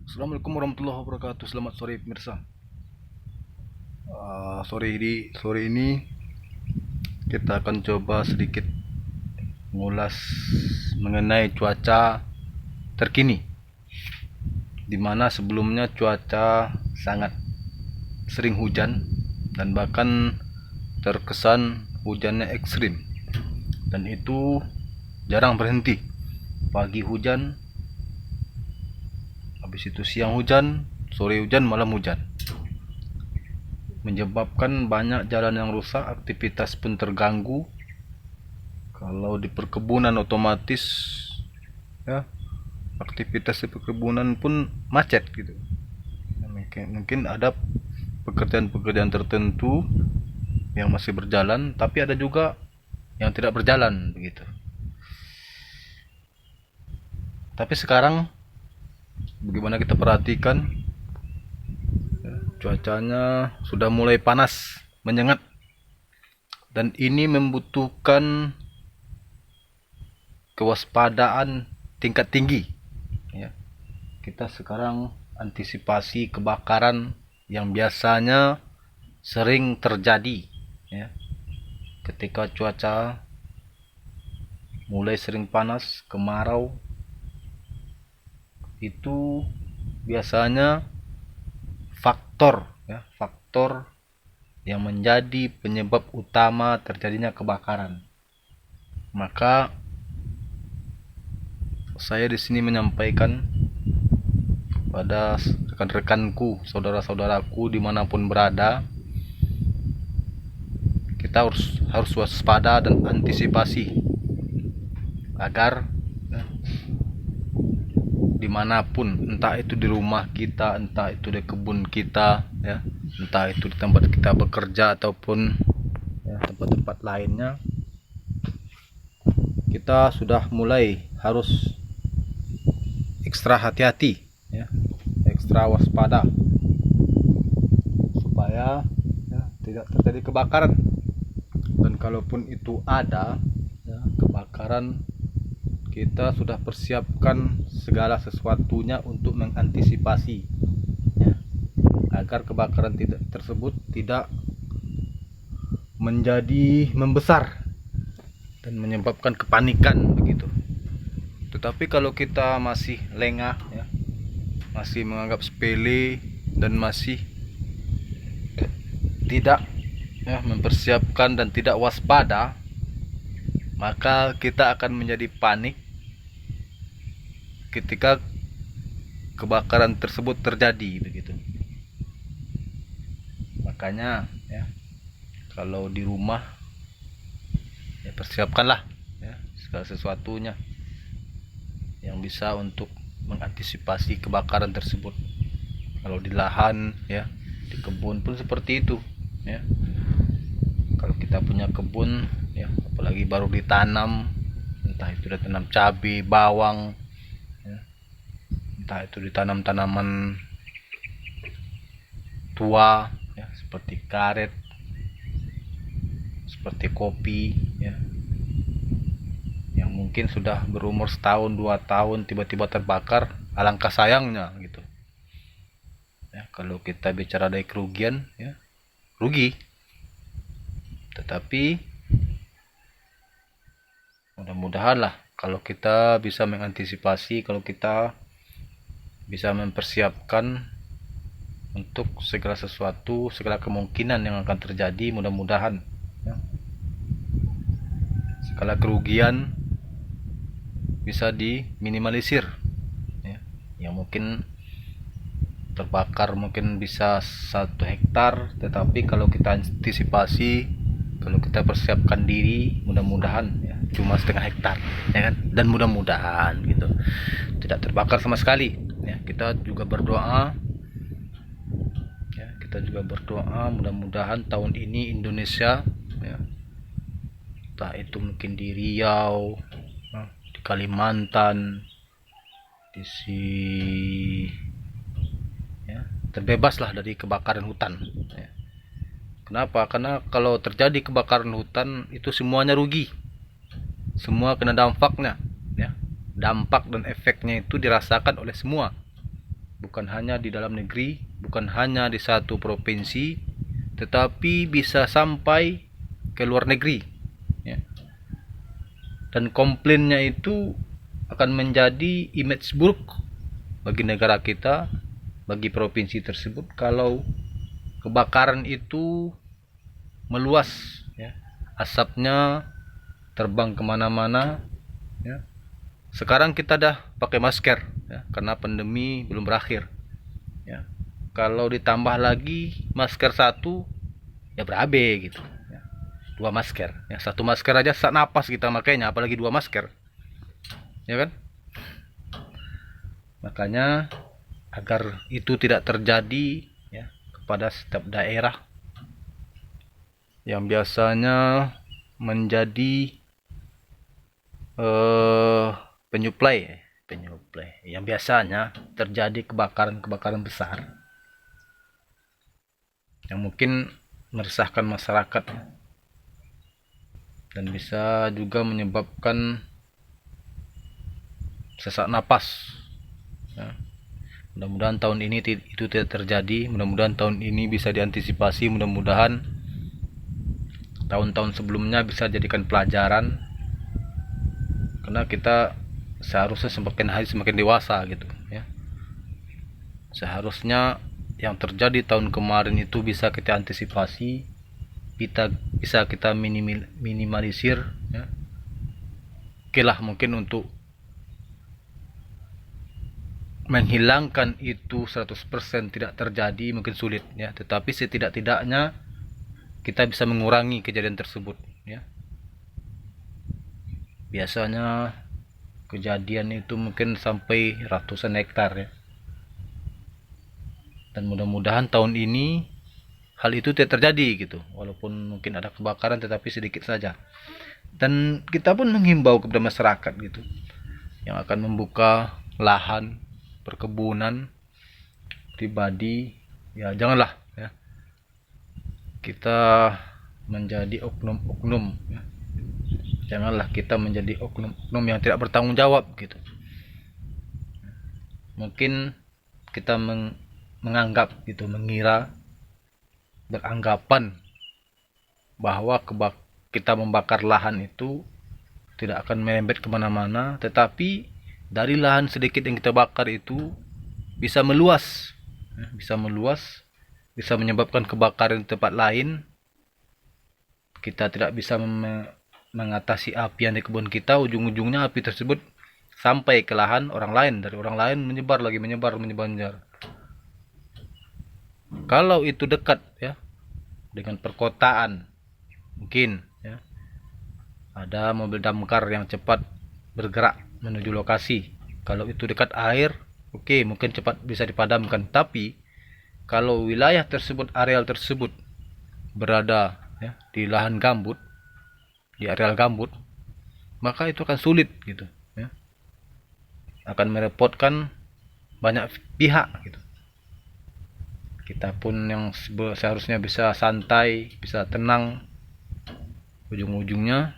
Assalamualaikum warahmatullahi wabarakatuh. Selamat sore pemirsa. Sore ini kita akan coba sedikit mengulas mengenai cuaca terkini, di mana sebelumnya cuaca sangat sering hujan dan bahkan terkesan hujannya ekstrim, dan itu jarang berhenti. Pagi hujan, habis itu siang hujan, sore hujan, malam hujan, menyebabkan banyak jalan yang rusak, aktivitas pun terganggu. Kalau di perkebunan otomatis ya, aktivitas di perkebunan pun macet gitu. Mungkin ada pekerjaan-pekerjaan tertentu yang masih berjalan, tapi ada juga yang tidak berjalan begitu. Tapi sekarang bagaimana kita perhatikan, cuacanya sudah mulai panas, menyengat, dan ini membutuhkan kewaspadaan tingkat tinggi ya. Kita sekarang antisipasi kebakaran yang biasanya sering terjadi ya, ketika cuaca mulai sering panas, kemarau, itu biasanya faktor yang menjadi penyebab utama terjadinya kebakaran. Maka saya di sini menyampaikan pada rekan-rekanku, saudara-saudaraku dimanapun berada, kita harus waspada dan antisipasi agar dimanapun, entah itu di rumah kita, entah itu di kebun kita ya, entah itu di tempat kita bekerja ataupun ya, tempat-tempat lainnya, kita sudah mulai harus ekstra hati-hati ya, ekstra waspada supaya ya, tidak terjadi kebakaran. Dan kalaupun itu ada ya, kebakaran, kita sudah persiapkan segala sesuatunya untuk mengantisipasi ya, agar kebakaran tersebut tidak menjadi membesar dan menyebabkan kepanikan begitu. Tetapi kalau kita masih lengah ya, masih menganggap sepele dan masih tidak ya, mempersiapkan dan tidak waspada, maka kita akan menjadi panik ketika kebakaran tersebut terjadi begitu. Makanya ya, kalau di rumah ya persiapkanlah ya, segala sesuatunya yang bisa untuk mengantisipasi kebakaran tersebut. Kalau di lahan ya, di kebun pun seperti itu ya. Kalau kita punya kebun ya, apalagi baru ditanam, entah itu ditanam cabai, bawang ya, entah itu ditanam tanaman tua ya, seperti karet, seperti kopi ya, yang mungkin sudah berumur setahun 2 tahun tiba-tiba terbakar, alangkah sayangnya gitu ya. Kalau kita bicara dari kerugian ya, rugi, tetapi mudah-mudahan lah kalau kita bisa mengantisipasi, kalau kita bisa mempersiapkan untuk segala sesuatu, segala kemungkinan yang akan terjadi, mudah-mudahan ya, segala kerugian bisa diminimalisir ya. Yang mungkin terbakar mungkin bisa 1 hektar, tetapi kalau kita antisipasi, kalau kita persiapkan diri, mudah-mudahan ya, cuma 1/2 hektar ya kan, dan mudah-mudahan gitu tidak terbakar sama sekali ya. Kita juga berdoa ya, mudah-mudahan tahun ini Indonesia ya, entah itu mungkin di Riau, di Kalimantan, di ya, terbebaslah dari kebakaran hutan ya. Kenapa? Karena kalau terjadi kebakaran hutan itu semuanya rugi, semua kena dampaknya ya. Dampak dan efeknya itu dirasakan oleh semua, bukan hanya di dalam negeri, bukan hanya di satu provinsi, tetapi bisa sampai ke luar negeri, ya. Dan komplainnya itu akan menjadi image buruk bagi negara kita, bagi provinsi tersebut, kalau kebakaran itu meluas, ya. Asapnya terbang kemana-mana, ya. Sekarang kita dah pakai masker, ya, karena pandemi belum berakhir, ya. Kalau ditambah lagi masker satu, ya berabe gitu, ya. Dua masker, ya. Satu masker aja sak napas kita makainya, apalagi dua masker, ya kan. Makanya agar itu tidak terjadi, ya, kepada setiap daerah yang biasanya menjadi penyuplai yang biasanya terjadi kebakaran besar yang mungkin meresahkan masyarakat dan bisa juga menyebabkan sesak napas, ya. Mudah-mudahan tahun ini itu tidak terjadi. Mudah-mudahan tahun ini bisa diantisipasi. Mudah-mudahan tahun-tahun sebelumnya bisa jadikan pelajaran, karena kita seharusnya semakin hari semakin dewasa gitu, ya. Seharusnya yang terjadi tahun kemarin itu bisa kita antisipasi, bisa kita minimalisir, ya. Oke lah, mungkin untuk menghilangkan itu 100% tidak terjadi mungkin sulit, ya, tetapi setidak-tidaknya kita bisa mengurangi kejadian tersebut, ya. Biasanya kejadian itu mungkin sampai ratusan hektar, ya. Dan mudah-mudahan tahun ini hal itu tidak terjadi gitu. Walaupun mungkin ada kebakaran tetapi sedikit saja. Dan kita pun menghimbau kepada masyarakat gitu, yang akan membuka lahan perkebunan pribadi, ya janganlah, ya, kita menjadi oknum-oknum, ya. Janganlah kita menjadi oknum-oknum yang tidak bertanggung jawab gitu. Mungkin kita menganggap gitu, beranggapan bahwa kita membakar lahan itu tidak akan merembet kemana-mana, tetapi dari lahan sedikit yang kita bakar itu bisa meluas, bisa menyebabkan kebakaran di tempat lain. Kita tidak bisa mengatasi api yang di kebun kita, ujung-ujungnya api tersebut sampai ke lahan orang lain, dari orang lain menyebar. Kalau itu dekat, ya, dengan perkotaan, mungkin, ya, ada mobil damkar yang cepat bergerak menuju lokasi. Kalau itu dekat air, oke, mungkin cepat bisa dipadamkan. Tapi kalau wilayah tersebut, areal tersebut berada, ya, di lahan gambut, di areal gambut, maka itu akan sulit gitu, ya. Akan merepotkan banyak pihak gitu. Kita pun yang seharusnya bisa santai, bisa tenang, ujung-ujungnya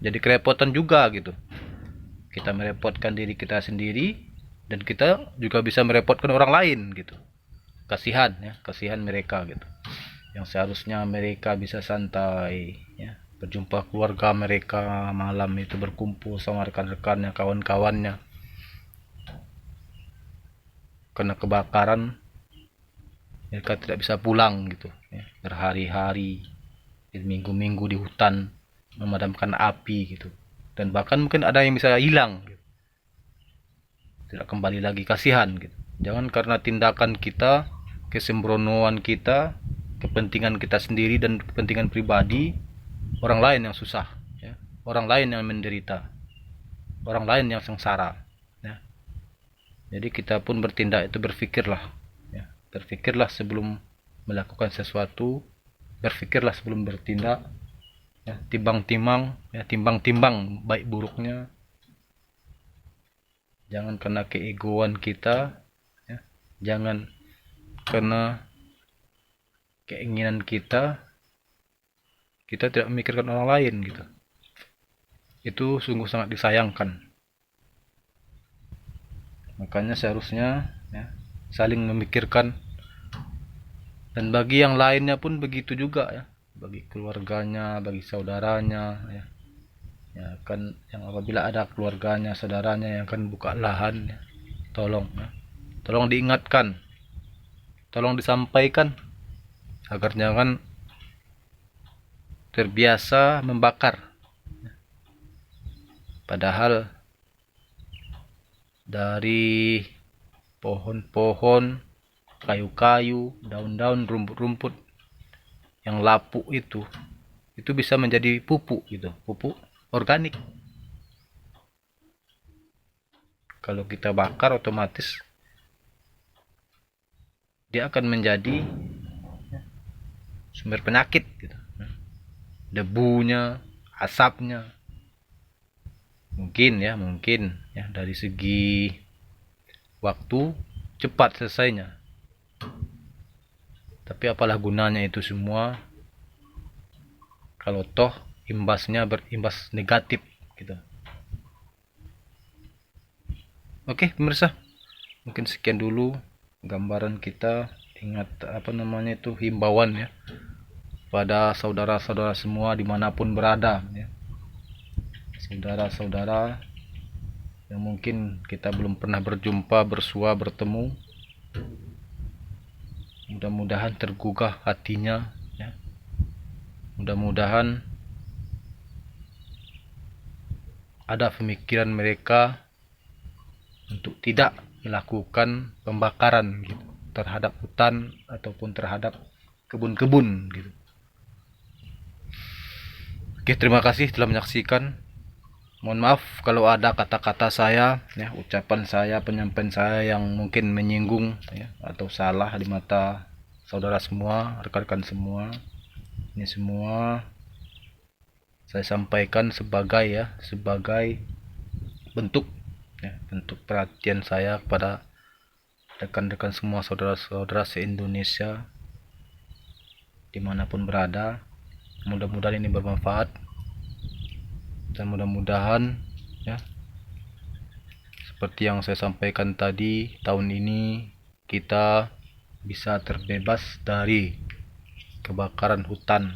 jadi kerepotan juga gitu. Kita merepotkan diri kita sendiri dan kita juga bisa merepotkan orang lain gitu. Kasihan, ya, kasihan mereka gitu, yang seharusnya mereka bisa santai, ya, berjumpa keluarga mereka malam itu, berkumpul sama rekan-rekannya, kawan-kawannya. Karena kebakaran mereka tidak bisa pulang gitu, ya, berhari-hari, minggu-minggu di hutan memadamkan api gitu, dan bahkan mungkin ada yang bisa hilang gitu, tidak kembali lagi. Kasihan gitu. Jangan karena tindakan kita, kesembronoan kita, kepentingan kita sendiri dan kepentingan pribadi, orang lain yang susah, ya, orang lain yang menderita, orang lain yang sengsara, ya. Jadi kita pun bertindak itu berpikirlah, ya, berpikirlah sebelum melakukan sesuatu, berpikirlah sebelum bertindak, ya, timbang-timbang, ya, timbang-timbang baik buruknya. Jangan karena keegoan kita, ya, jangan karena keinginan kita tidak memikirkan orang lain gitu. Itu sungguh sangat disayangkan. Makanya seharusnya, ya, saling memikirkan. Dan bagi yang lainnya pun begitu juga ya, bagi keluarganya, bagi saudaranya ya. Ya kan, yang apabila ada keluarganya, saudaranya yang akan buka lahan ya, tolong ya, tolong diingatkan, tolong disampaikan agar jangan terbiasa membakar. Padahal dari pohon-pohon, kayu-kayu, daun-daun, rumput-rumput yang lapuk itu bisa menjadi pupuk gitu, pupuk organik. Kalau kita bakar otomatis dia akan menjadi sumber penyakit gitu. Debunya, asapnya. Mungkin ya dari segi waktu cepat selesainya. Tapi apalah gunanya itu semua kalau toh imbasnya berimbas negatif gitu. Oke, pemirsa. Mungkin sekian dulu gambaran kita. Ingat itu himbauan ya pada saudara-saudara semua dimanapun berada ya. Saudara-saudara yang mungkin kita belum pernah berjumpa, bersua, bertemu, mudah-mudahan tergugah hatinya ya. Mudah-mudahan ada pemikiran mereka untuk tidak melakukan pembakaran gitu terhadap hutan ataupun terhadap kebun-kebun gitu. Oke, terima kasih telah menyaksikan. Mohon maaf kalau ada kata-kata saya ya, ucapan saya, penyampaian saya yang mungkin menyinggung ya, atau salah di mata saudara semua, rekan-rekan semua. Ini semua saya sampaikan sebagai bentuk ya, bentuk perhatian saya kepada rekan-rekan semua, saudara-saudara se-Indonesia dimanapun berada. Mudah-mudahan ini bermanfaat dan mudah-mudahan ya, seperti yang saya sampaikan tadi, tahun ini kita bisa terbebas dari kebakaran hutan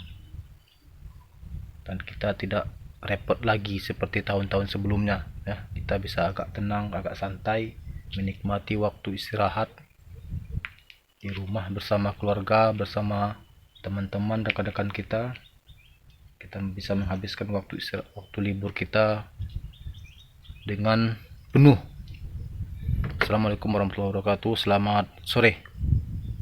dan kita tidak repot lagi seperti tahun-tahun sebelumnya ya. Kita bisa agak tenang, agak santai, menikmati waktu istirahat di rumah bersama keluarga, bersama teman-teman, rekan-rekan kita. Kita bisa menghabiskan waktu libur kita dengan penuh. Assalamualaikum warahmatullahi wabarakatuh. Selamat sore.